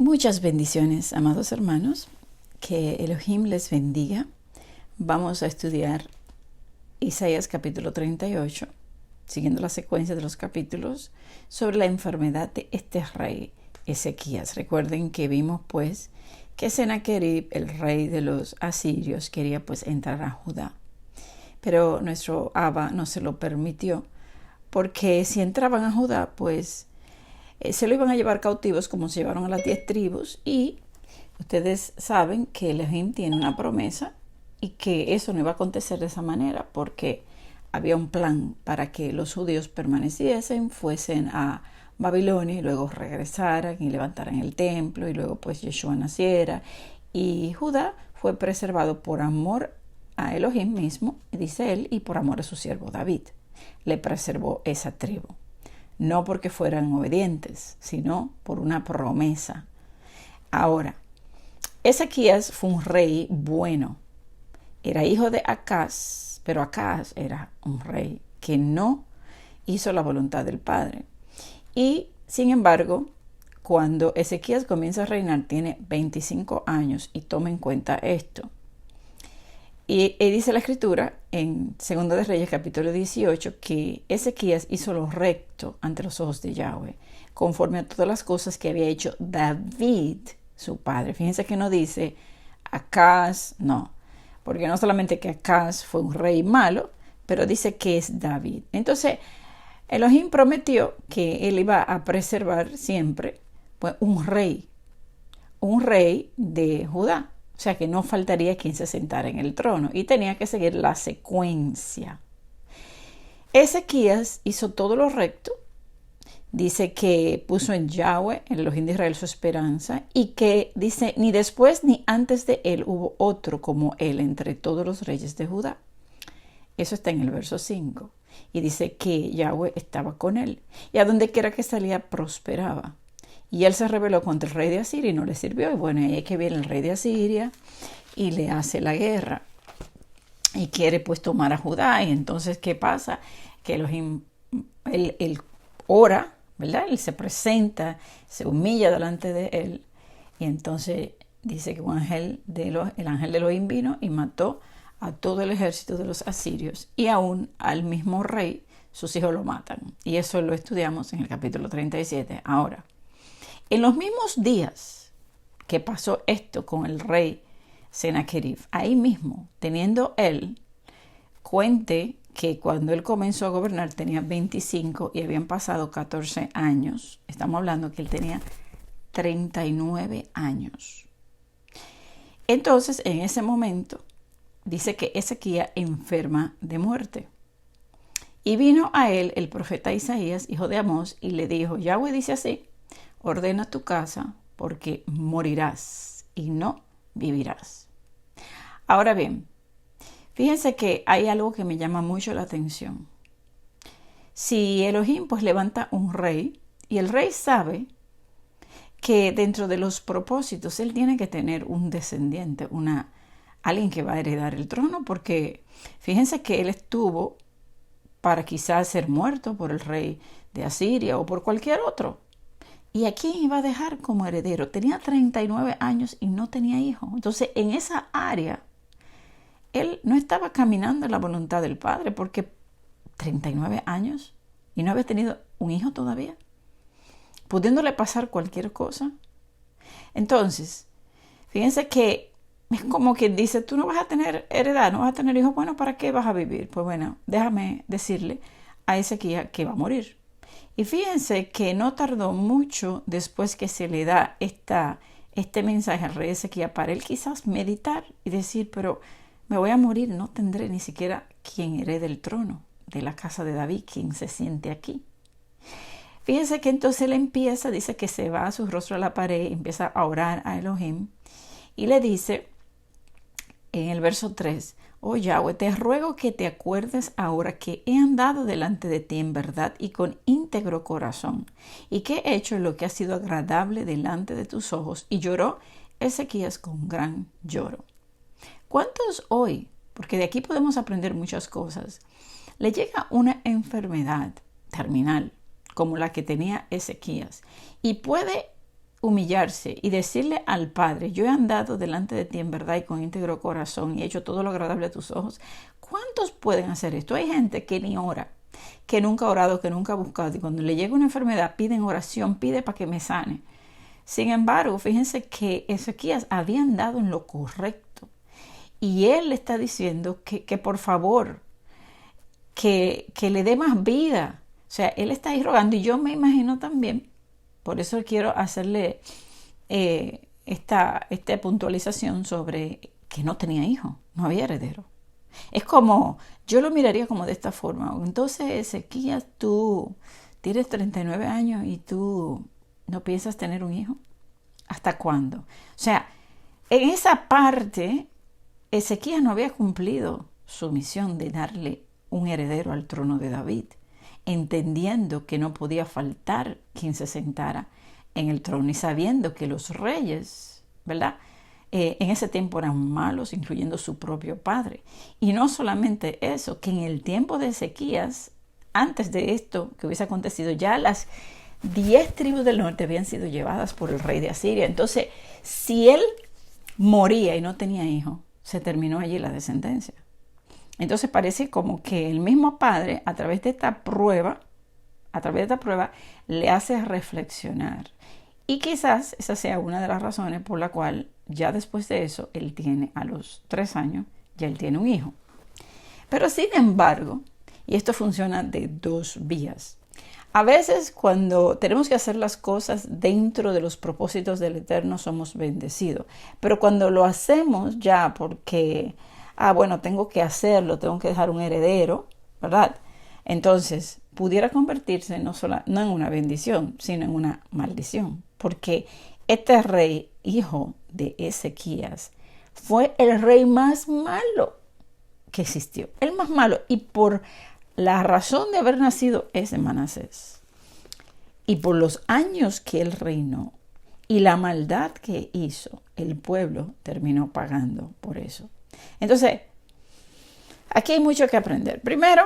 Muchas bendiciones, amados hermanos. Que Elohim les bendiga. Vamos a estudiar Isaías capítulo 38, siguiendo la secuencia de los capítulos, sobre la enfermedad de este rey Ezequías. Recuerden que vimos pues que Sennacherib, el rey de los asirios, quería pues entrar a Judá. Pero nuestro Abba no se lo permitió, porque si entraban a Judá, pues se lo iban a llevar cautivos como se llevaron a las 10 tribus, y ustedes saben que Elohim tiene una promesa y que eso no iba a acontecer de esa manera, porque había un plan para que los judíos permaneciesen, fuesen a Babilonia y luego regresaran y levantaran el templo, y luego pues Yeshua naciera, y Judá fue preservado por amor a Elohim mismo, dice él, y por amor a su siervo David. Le preservó esa tribu. No porque fueran obedientes, sino por una promesa. Ahora, Ezequías fue un rey bueno. Era hijo de Acaz, pero Acaz era un rey que no hizo la voluntad del Padre. Y, sin embargo, cuando Ezequías comienza a reinar, tiene 25 años, y toma en cuenta esto. Y dice la Escritura en 2 de Reyes capítulo 18 que Ezequías hizo lo recto ante los ojos de Yahweh, conforme a todas las cosas que había hecho David, su padre. Fíjense que no dice Acaz, no, porque no solamente que Acaz fue un rey malo, pero dice que es David. Entonces, Elohim prometió que él iba a preservar siempre pues, un rey de Judá. O sea que no faltaría quien se sentara en el trono, y tenía que seguir la secuencia. Ezequías hizo todo lo recto. Dice que puso en Yahweh, el Elohim de Israel, su esperanza, y que dice, ni después ni antes de él hubo otro como él entre todos los reyes de Judá. Eso está en el verso 5. Y dice que Yahweh estaba con él, y a donde quiera que salía prosperaba. Y él se rebeló contra el rey de Asiria y no le sirvió. Y bueno, ahí es que viene el rey de Asiria y le hace la guerra. Y quiere pues tomar a Judá. Y entonces, ¿qué pasa? Que él ora, ¿verdad? Él se presenta, se humilla delante de él. Y entonces dice que el ángel de Elohim vino y mató a todo el ejército de los asirios. Y aún al mismo rey, sus hijos lo matan. Y eso lo estudiamos en el capítulo 37. Ahora, en los mismos días que pasó esto con el rey Sennacherib, ahí mismo, teniendo él, cuente que cuando él comenzó a gobernar tenía 25 y habían pasado 14 años. Estamos hablando que él tenía 39 años. Entonces, en ese momento, dice que Ezequías enferma de muerte. Y vino a él el profeta Isaías, hijo de Amós, y le dijo, Yahweh dice así, ordena tu casa porque morirás y no vivirás. Ahora bien, fíjense que hay algo que me llama mucho la atención. Si Elohim pues levanta un rey, y el rey sabe que dentro de los propósitos él tiene que tener un descendiente, alguien que va a heredar el trono, porque fíjense que él estuvo para quizás ser muerto por el rey de Asiria o por cualquier otro. ¿Y a quién iba a dejar como heredero? Tenía 39 años y no tenía hijo. Entonces, en esa área, él no estaba caminando en la voluntad del Padre, porque 39 años y no había tenido un hijo todavía, pudiéndole pasar cualquier cosa. Entonces, fíjense que es como quien dice, tú no vas a tener heredad, no vas a tener hijos, bueno, ¿para qué vas a vivir? Pues bueno, déjame decirle a Ezequías que va a morir. Y fíjense que no tardó mucho después que se le da este mensaje al rey Ezequías para él quizás meditar y decir, pero me voy a morir, no tendré ni siquiera quien herede el trono de la casa de David, quien se siente aquí. Fíjense que entonces él empieza, dice que se va a su rostro a la pared, empieza a orar a Elohim y le dice en el verso 3, oh Yahweh, te ruego que te acuerdes ahora que he andado delante de ti en verdad y con íntegro corazón, y que he hecho lo que ha sido agradable delante de tus ojos. Y lloró Ezequías con gran lloro. ¿Cuántos hoy, porque de aquí podemos aprender muchas cosas, le llega una enfermedad terminal como la que tenía Ezequías y puede humillarse y decirle al Padre, yo he andado delante de ti en verdad y con íntegro corazón y he hecho todo lo agradable a tus ojos, ¿cuántos pueden hacer esto? Hay gente que ni ora, que nunca ha orado, que nunca ha buscado, y cuando le llega una enfermedad piden oración, pide para que me sane. Sin embargo, fíjense que Ezequías había andado en lo correcto y él le está diciendo que por favor, que le dé más vida. O sea, él está ahí rogando y yo me imagino también, por eso quiero hacerle esta puntualización sobre que no tenía hijo, no había heredero. Es como, yo lo miraría como de esta forma. Entonces, Ezequías, tú tienes 39 años y tú no piensas tener un hijo. ¿Hasta cuándo? O sea, en esa parte, Ezequías no había cumplido su misión de darle un heredero al trono de David, entendiendo que no podía faltar quien se sentara en el trono y sabiendo que los reyes, ¿verdad?, en ese tiempo eran malos, incluyendo su propio padre. Y no solamente eso, que en el tiempo de Ezequías, antes de esto que hubiese acontecido, ya las 10 tribus del norte habían sido llevadas por el rey de Asiria. Entonces, si él moría y no tenía hijo, se terminó allí la descendencia. Entonces parece como que el mismo padre, a través de esta prueba, le hace reflexionar. Y quizás esa sea una de las razones por la cual ya después de eso, él tiene a los 3 años, ya él tiene un hijo. Pero sin embargo, y esto funciona de 2 vías. A veces cuando tenemos que hacer las cosas dentro de los propósitos del Eterno somos bendecidos. Pero cuando lo hacemos ya porque, bueno, tengo que hacerlo, tengo que dejar un heredero, ¿verdad? Entonces pudiera convertirse no en una bendición, sino en una maldición. Porque este rey, hijo de Ezequías, fue el rey más malo que existió. El más malo. Y por la razón de haber nacido es de Manasés. Y por los años que él reinó y la maldad que hizo, el pueblo terminó pagando por eso. Entonces, aquí hay mucho que aprender. Primero,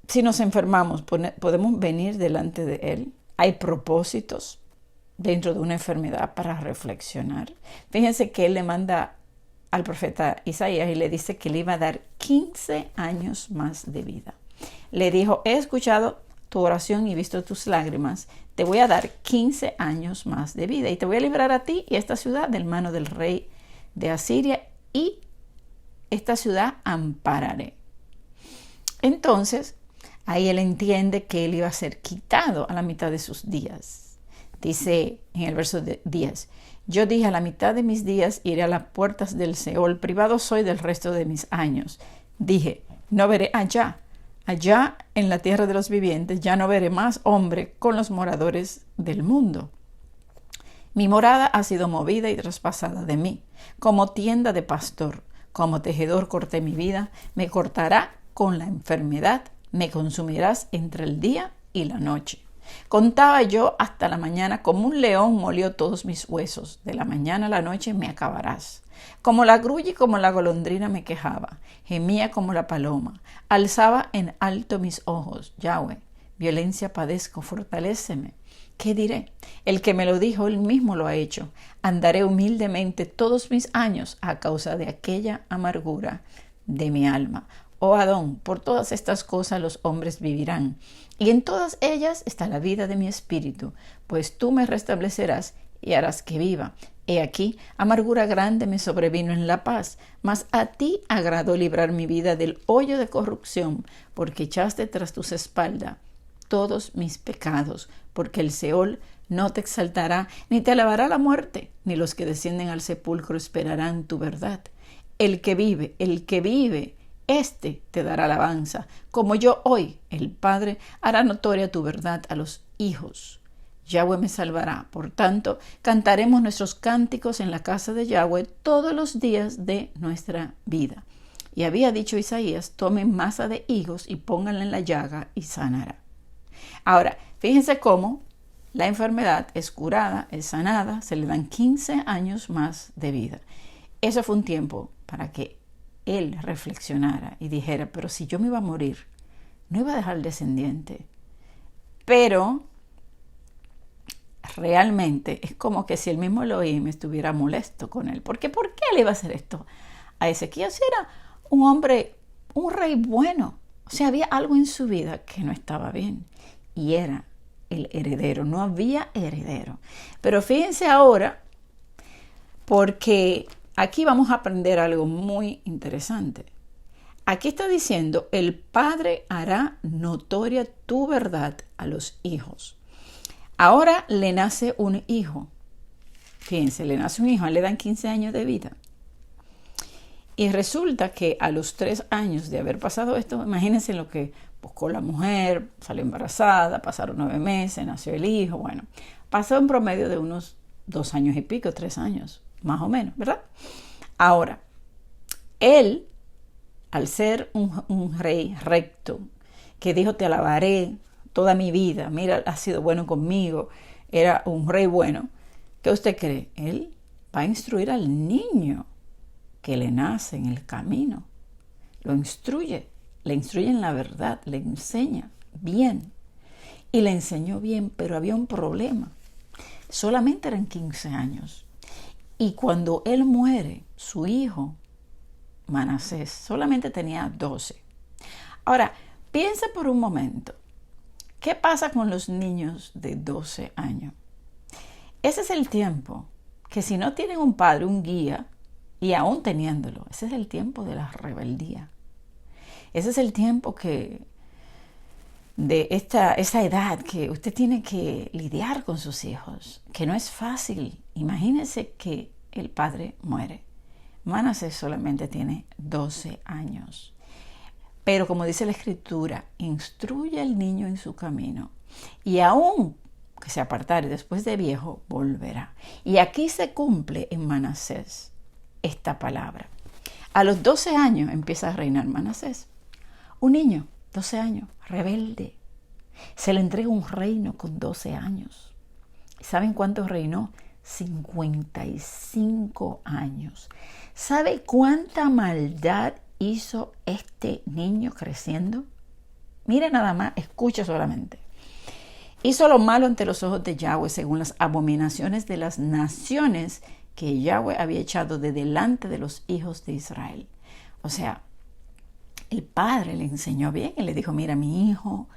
si nos enfermamos, podemos venir delante de él. Hay propósitos dentro de una enfermedad para reflexionar. Fíjense que él le manda al profeta Isaías y le dice que le iba a dar 15 años más de vida. Le dijo, he escuchado tu oración y visto tus lágrimas, te voy a dar 15 años más de vida y te voy a librar a ti y a esta ciudad del mano del rey de Asiria y esta ciudad ampararé. Entonces, ahí él entiende que él iba a ser quitado a la mitad de sus días. Dice en el verso 10, yo dije, a la mitad de mis días iré a las puertas del Seol, privado soy del resto de mis años. Dije, no veré allá en la tierra de los vivientes, ya no veré más hombre con los moradores del mundo. Mi morada ha sido movida y traspasada de mí, como tienda de pastor, como tejedor corté mi vida, me cortará con la enfermedad, me consumirás entre el día y la noche. Contaba yo hasta la mañana, como un león molió todos mis huesos, de la mañana a la noche me acabarás. Como la grulla y como la golondrina me quejaba, gemía como la paloma, alzaba en alto mis ojos, Yahweh, violencia padezco, fortaléceme. ¿Qué diré? El que me lo dijo, él mismo lo ha hecho. Andaré humildemente todos mis años a causa de aquella amargura de mi alma. Oh Adón, por todas estas cosas los hombres vivirán, y en todas ellas está la vida de mi espíritu, pues tú me restablecerás y harás que viva. He aquí, amargura grande me sobrevino en la paz, mas a ti agradó librar mi vida del hoyo de corrupción, porque echaste tras tus espaldas todos mis pecados, porque el Seol no te exaltará, ni te alabará la muerte, ni los que descienden al sepulcro esperarán tu verdad. El que vive, este te dará alabanza, como yo hoy, el Padre, hará notoria tu verdad a los hijos. Yahweh me salvará. Por tanto, cantaremos nuestros cánticos en la casa de Yahweh todos los días de nuestra vida. Y había dicho Isaías, tomen masa de higos y pónganla en la llaga y sanará. Ahora, fíjense cómo la enfermedad es curada, es sanada, se le dan 15 años más de vida. Eso fue un tiempo para que él reflexionara y dijera, pero si yo me iba a morir, no iba a dejar descendiente. Pero realmente es como que si el mismo Elohim estuviera molesto con él. Porque ¿por qué le iba a hacer esto a Ezequías? Era un hombre, un rey bueno. O sea, había algo en su vida que no estaba bien. Y era el heredero. No había heredero. Pero fíjense ahora, porque aquí vamos a aprender algo muy interesante. Aquí está diciendo, el padre hará notoria tu verdad a los hijos. Ahora le nace un hijo. Fíjense, le nace un hijo, le dan 15 años de vida. Y resulta que a los 3 años de haber pasado esto, imagínense lo que buscó la mujer, salió embarazada, pasaron 9 meses, nació el hijo. Bueno, pasó en promedio de unos 2 años y pico, 3 años, más o menos, ¿verdad? Ahora, él, al ser un rey recto, que dijo, te alabaré toda mi vida, mira, ha sido bueno conmigo, era un rey bueno, ¿qué usted cree? Él va a instruir al niño que le nace en el camino, lo instruye, le instruye en la verdad, le enseña bien, y le enseñó bien, pero había un problema, solamente eran 15 años, y cuando él muere, su hijo, Manasés, solamente tenía 12. Ahora, piensa por un momento, ¿qué pasa con los niños de 12 años? Ese es el tiempo que si no tienen un padre, un guía, y aún teniéndolo, ese es el tiempo de la rebeldía. Ese es el tiempo de esa edad que usted tiene que lidiar con sus hijos, que no es fácil. Imagínese que el padre muere. Manasés solamente tiene 12 años. Pero como dice la Escritura, instruye al niño en su camino. Y aún que se apartare después de viejo, volverá. Y aquí se cumple en Manasés esta palabra. A los 12 años empieza a reinar Manasés. Un niño, 12 años, rebelde. Se le entrega un reino con 12 años. ¿Saben cuánto reinó? 55 años. ¿Sabe cuánta maldad hizo este niño creciendo? Mire nada más, escuche solamente. Hizo lo malo ante los ojos de Yahweh según las abominaciones de las naciones que Yahweh había echado de delante de los hijos de Israel. O sea, el padre le enseñó bien y le dijo, mira mi hijo,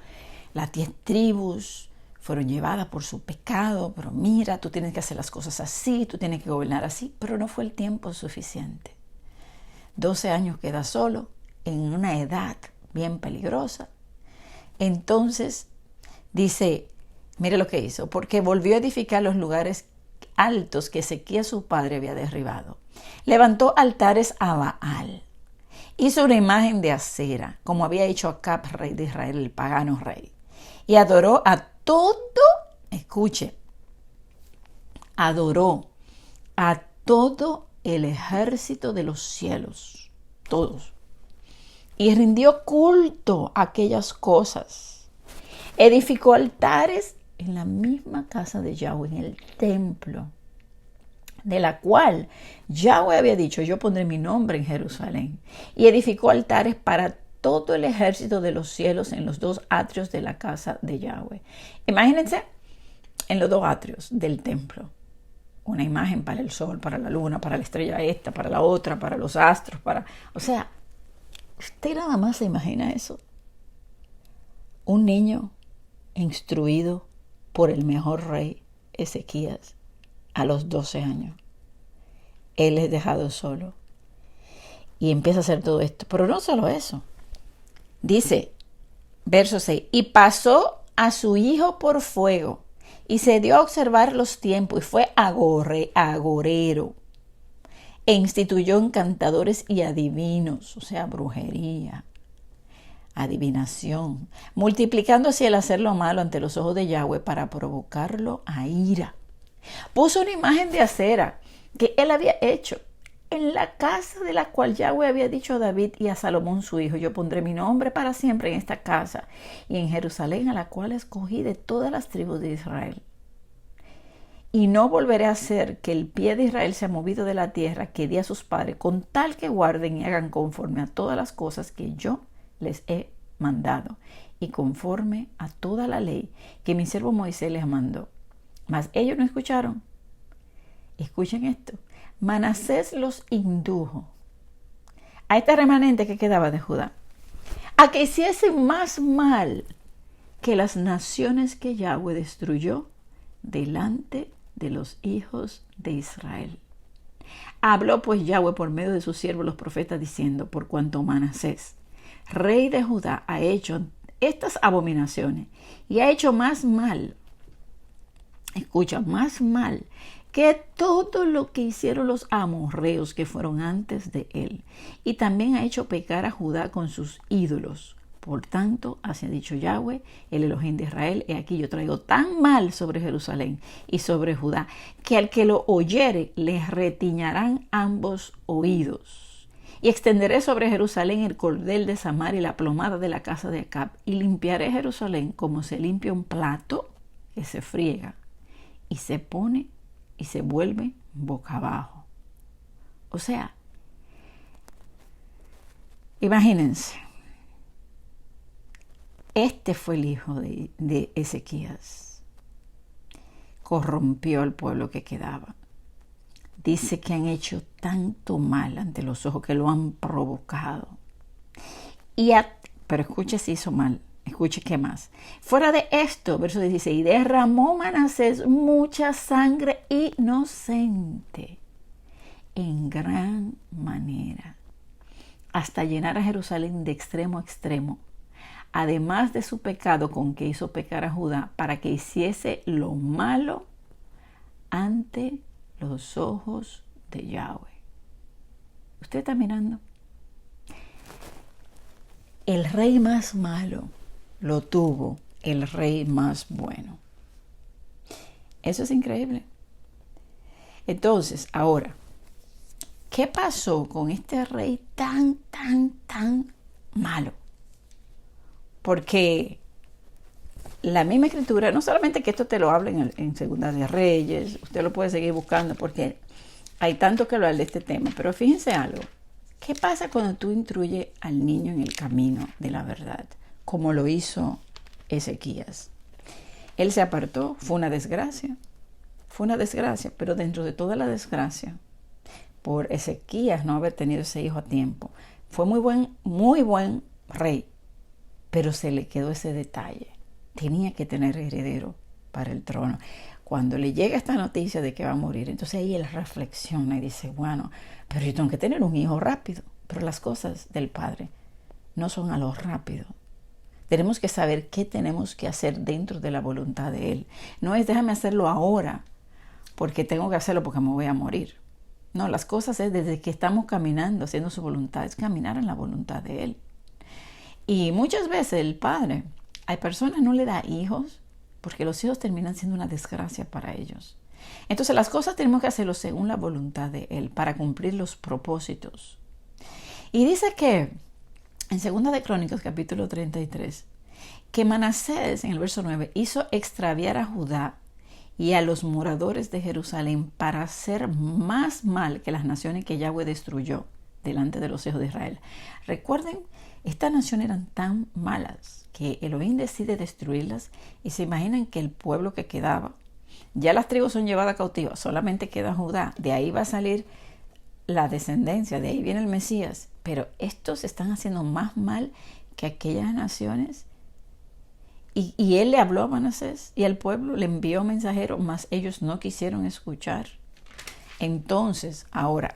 las 10 tribus fueron llevadas por su pecado, pero mira, tú tienes que hacer las cosas así, tú tienes que gobernar así, pero no fue el tiempo suficiente. 12 años queda solo, en una edad bien peligrosa. Entonces, dice, mire lo que hizo, porque volvió a edificar los lugares altos que Ezequías su padre había derribado. Levantó altares a Baal. Hizo una imagen de acera, como había hecho Acab, rey de Israel, el pagano rey. Y adoró a todo, escuche, adoró a todo el ejército de los cielos, todos. Y rindió culto a aquellas cosas. Edificó altares en la misma casa de Yahweh, en el templo, de la cual Yahweh había dicho, yo pondré mi nombre en Jerusalén. Y edificó altares para todo el ejército de los cielos en los 2 atrios de la casa de Yahweh. Imagínense en los 2 atrios del templo. Una imagen para el sol, para la luna, para la estrella esta, para la otra, para los astros, o sea, ¿usted nada más se imagina eso? Un niño instruido por el mejor rey, Ezequías, a los 12 años. Él es dejado solo y empieza a hacer todo esto. Pero no solo eso. Dice, verso 6, y pasó a su hijo por fuego y se dio a observar los tiempos y fue agorero e instituyó encantadores y adivinos, o sea, brujería, adivinación, multiplicándose el hacer lo malo ante los ojos de Yahweh para provocarlo a ira. Puso una imagen de acera que él había hecho en la casa de la cual Yahweh había dicho a David y a Salomón su hijo, yo pondré mi nombre para siempre en esta casa y en Jerusalén, a la cual escogí de todas las tribus de Israel. Y no volveré a hacer que el pie de Israel sea movido de la tierra que di a sus padres, con tal que guarden y hagan conforme a todas las cosas que yo les he mandado, y conforme a toda la ley que mi siervo Moisés les mandó. Mas ellos no escucharon. Escuchen esto. Manasés los indujo a este remanente que quedaba de Judá a que hiciesen más mal que las naciones que Yahweh destruyó delante de los hijos de Israel. Habló pues Yahweh por medio de sus siervos los profetas diciendo: por cuanto Manasés, rey de Judá, ha hecho estas abominaciones y ha hecho más mal, escucha, más mal que todo lo que hicieron los amorreos que fueron antes de él, y también ha hecho pecar a Judá con sus ídolos. Por tanto, así ha dicho Yahweh, el Elohim de Israel: he aquí yo traigo tan mal sobre Jerusalén y sobre Judá, que al que lo oyere les retiñarán ambos oídos. Y extenderé sobre Jerusalén el cordel de Samaria y la plomada de la casa de Acab, y limpiaré Jerusalén como se limpia un plato que se friega y se pone y se vuelve boca abajo. O sea, imagínense, este fue el hijo de Ezequías. Corrompió al pueblo que quedaba. Dice que han hecho tanto mal ante los ojos que lo han provocado. Pero escuche si hizo mal. Escuche qué más. Fuera de esto, verso 16, derramó Manasés mucha sangre inocente en gran manera, hasta llenar a Jerusalén de extremo a extremo, además de su pecado con que hizo pecar a Judá, para que hiciese lo malo ante los ojos de Yahweh. ¿Usted está mirando? El rey más malo lo tuvo el rey más bueno. Eso es increíble. Entonces, ahora, ¿qué pasó con este rey tan malo? Porque la misma escritura, no solamente que esto te lo habla en Segunda de Reyes, usted lo puede seguir buscando porque hay tanto que hablar de este tema, pero fíjense algo. ¿Qué pasa cuando tú instruyes al niño en el camino de la verdad? Como lo hizo Ezequías. Él se apartó, fue una desgracia, pero dentro de toda la desgracia, por Ezequías no haber tenido ese hijo a tiempo, fue muy buen rey, pero se le quedó ese detalle. Tenía que tener heredero para el trono. Cuando le llega esta noticia de que va a morir, entonces ahí él reflexiona y dice: bueno, pero yo tengo que tener un hijo rápido. Pero las cosas del Padre no son a lo rápido. Tenemos que saber qué tenemos que hacer dentro de la voluntad de Él. No es déjame hacerlo ahora porque tengo que hacerlo porque me voy a morir. No, las cosas es desde que estamos caminando, haciendo su voluntad, es caminar en la voluntad de Él. Y muchas veces el Padre, hay personas no le da hijos porque los hijos terminan siendo una desgracia para ellos. Entonces las cosas tenemos que hacerlo según la voluntad de Él para cumplir los propósitos. Y dice que en 2 de Crónicas, capítulo 33, que Manasés, en el verso 9, hizo extraviar a Judá y a los moradores de Jerusalén para hacer más mal que las naciones que Yahweh destruyó delante de los hijos de Israel. Recuerden, estas naciones eran tan malas que Elohim decide destruirlas y se imaginan que el pueblo que quedaba, ya las tribus son llevadas cautivas, solamente queda Judá, de ahí va a salir la descendencia, de ahí viene el Mesías, pero estos están haciendo más mal que aquellas naciones. Y él le habló a Manasés y al pueblo le envió mensajeros, mas ellos no quisieron escuchar. Entonces, ahora,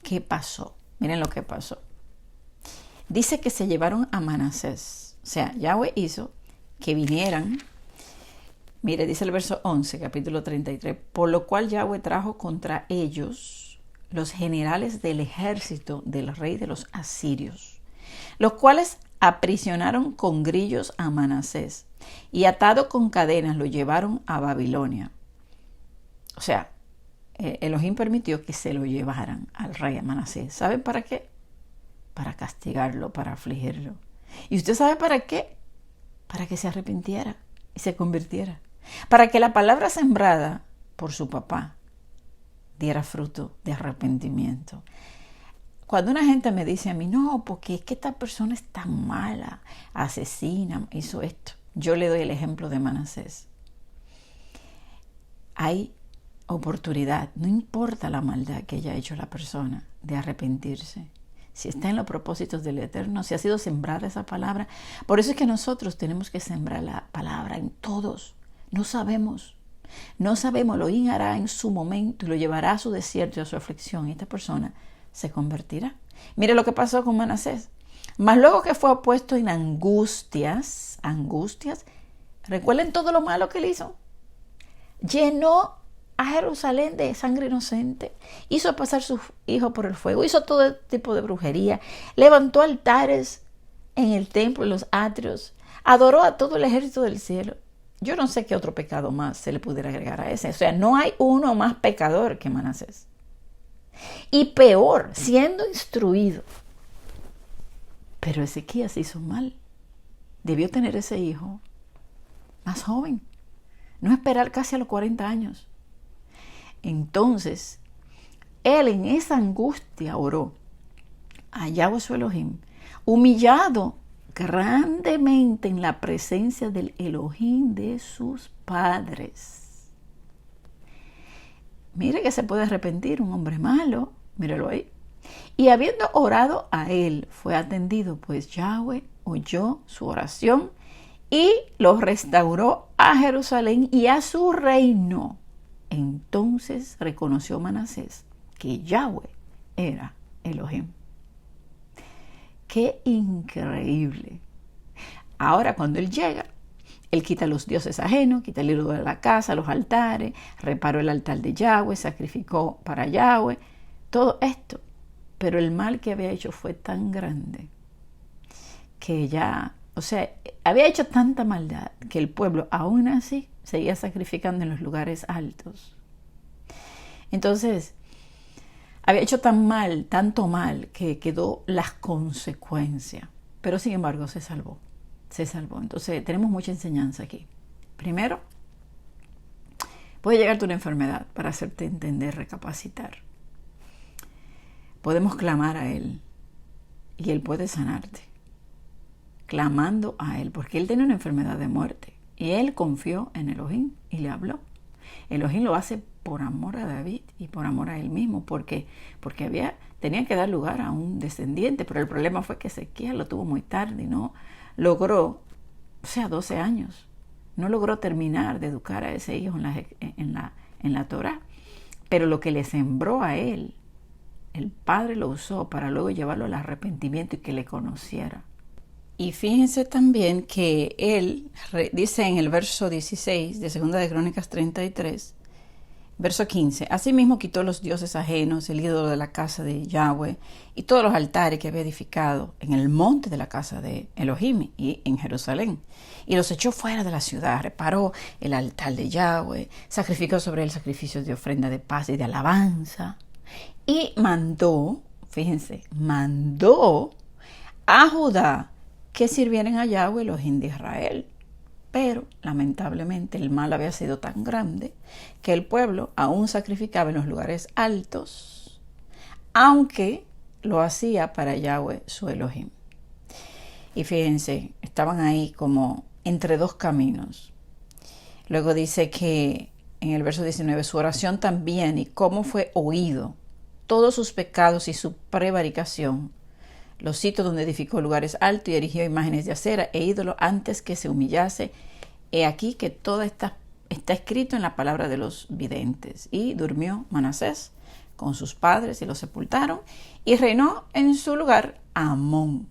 ¿qué pasó? Miren lo que pasó. Dice que se llevaron a Manasés. O sea, Yahweh hizo que vinieran. Mire, dice el verso 11, capítulo 33. Por lo cual Yahweh trajo contra ellos los generales del ejército del rey de los asirios, los cuales aprisionaron con grillos a Manasés y atado con cadenas lo llevaron a Babilonia. O sea, Elohim permitió que se lo llevaran al rey Manasés. ¿Saben para qué? Para castigarlo, para afligirlo. ¿Y usted sabe para qué? Para que se arrepintiera y se convirtiera. Para que la palabra sembrada por su papá diera fruto de arrepentimiento. Cuando una gente me dice a mí, no, porque es que esta persona es tan mala, asesina, hizo esto, yo le doy el ejemplo de Manasés. hay oportunidad, no importa la maldad que haya hecho la persona, de arrepentirse. Si está en los propósitos del Eterno, si ha sido sembrada esa palabra. Por eso es que nosotros tenemos que sembrar la palabra en todos. No sabemos, Elohim hará en su momento y lo llevará a su desierto y a su aflicción. Y esta persona se convertirá. Mire lo que pasó con Manasés. Mas luego que fue puesto en angustias, recuerden todo lo malo que él hizo. Llenó a Jerusalén de sangre inocente, hizo pasar sus hijos por el fuego, hizo todo tipo de brujería, levantó altares en el templo, en los atrios, adoró a todo el ejército del cielo. Yo no sé qué otro pecado más se le pudiera agregar a ese. O sea, no hay uno más pecador que Manasés. Y peor, siendo instruido. Pero Ezequías hizo mal. Debió tener ese hijo más joven. No esperar casi a los 40 años. Entonces, él en esa angustia oró a Yahweh su Elohim, humillado grandemente en la presencia del Elohim de sus padres. Mire que se puede arrepentir un hombre malo, mírelo ahí. Y habiendo orado a él, fue atendido, pues Yahweh oyó su oración y lo restauró a Jerusalén y a su reino. Entonces reconoció Manasés que Yahweh era Elohim. ¡Qué increíble! Ahora cuando él llega, él quita los dioses ajenos, quita el ídolo de la casa, los altares, reparó el altar de Yahweh, sacrificó para Yahweh, todo esto. Pero el mal que había hecho fue tan grande que ya, o sea, había hecho tanta maldad que el pueblo aún así seguía sacrificando en los lugares altos. Entonces, había hecho tanto mal, que quedó las consecuencias. Pero sin embargo se salvó. Entonces, tenemos mucha enseñanza aquí. Primero, puede llegarte una enfermedad para hacerte entender, recapacitar. Podemos clamar a Él y Él puede sanarte. Clamando a Él, porque Él tenía una enfermedad de muerte. Y Él confió en Elohim y le habló. Elohim lo hace por amor a David y por amor a él mismo, porque tenía que dar lugar a un descendiente, pero el problema fue que Ezequías lo tuvo muy tarde y no logró, 12 años, no logró terminar de educar a ese hijo en la Torá, pero lo que le sembró a él, el Padre lo usó para luego llevarlo al arrepentimiento y que le conociera. Y fíjense también que él dice en el verso 16 de 2 de Crónicas 33, verso 15, asimismo quitó los dioses ajenos, el ídolo de la casa de Yahweh y todos los altares que había edificado en el monte de la casa de Elohim y en Jerusalén, y los echó fuera de la ciudad, reparó el altar de Yahweh, sacrificó sobre él sacrificios de ofrenda de paz y de alabanza, y mandó a Judá que sirvieran a Yahweh Elohim de Israel. Pero, lamentablemente, el mal había sido tan grande que el pueblo aún sacrificaba en los lugares altos, aunque lo hacía para Yahweh su Elohim. Y fíjense, estaban ahí como entre dos caminos. Luego dice que en el verso 19, su oración también y cómo fue oído, todos sus pecados y su prevaricación, los sitios donde edificó lugares altos y erigió imágenes de acera e ídolos antes que se humillase. He aquí que todo está escrito en la palabra de los videntes. Y durmió Manasés con sus padres y los sepultaron y reinó en su lugar Amón.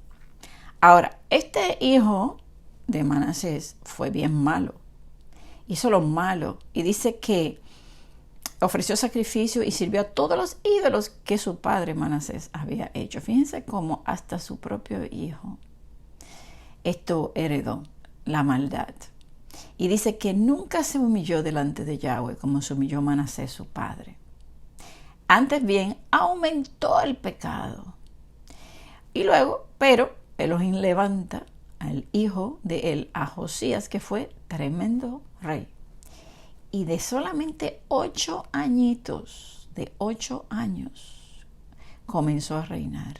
Ahora, este hijo de Manasés fue bien malo. Hizo lo malo y dice que ofreció sacrificio y sirvió a todos los ídolos que su padre Manasés había hecho. Fíjense cómo hasta su propio hijo esto heredó la maldad. Y dice que nunca se humilló delante de Yahweh como se humilló Manasés su padre. Antes bien, aumentó el pecado. Y luego, pero Elohim levanta al hijo de él, a Josías, que fue tremendo rey. Y de solamente 8 añitos, de 8 años, comenzó a reinar.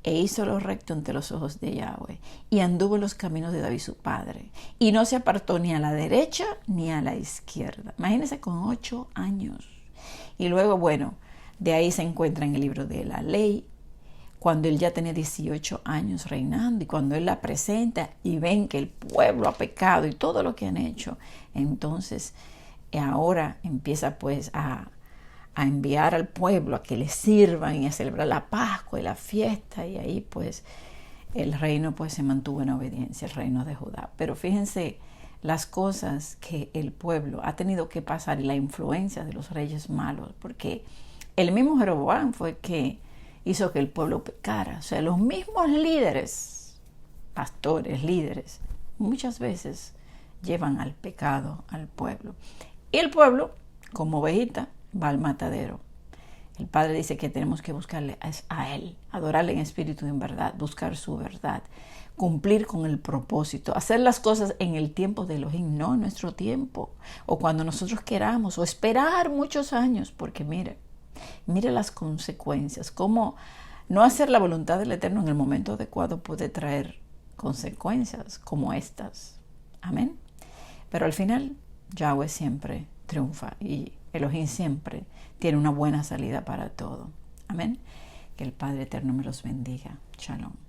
e hizo lo recto ante los ojos de Yahweh, y anduvo en los caminos de David su padre, y no se apartó ni a la derecha ni a la izquierda. Imagínense, con 8 años. Y luego, bueno, de ahí se encuentra en el libro de la ley, cuando él ya tenía 18 años reinando, y cuando él la presenta y ven que el pueblo ha pecado y todo lo que han hecho, entonces ahora empieza pues a enviar al pueblo a que le sirvan y a celebrar la Pascua y la fiesta, y ahí pues el reino pues se mantuvo en obediencia, el reino de Judá. Pero fíjense las cosas que el pueblo ha tenido que pasar y la influencia de los reyes malos, porque el mismo Jeroboam fue que hizo que el pueblo pecara. O sea, los mismos líderes, pastores, líderes, muchas veces llevan al pecado al pueblo. Y el pueblo, como ovejita, va al matadero. El Padre dice que tenemos que buscarle a Él, adorarle en espíritu y en verdad, buscar su verdad, cumplir con el propósito, hacer las cosas en el tiempo de Elohim, no en nuestro tiempo, o cuando nosotros queramos, o esperar muchos años, porque mire las consecuencias, cómo no hacer la voluntad del Eterno en el momento adecuado puede traer consecuencias como estas. Amén. Pero al final, Yahweh siempre triunfa y Elohim siempre tiene una buena salida para todo. Amén. Que el Padre Eterno me los bendiga. Shalom.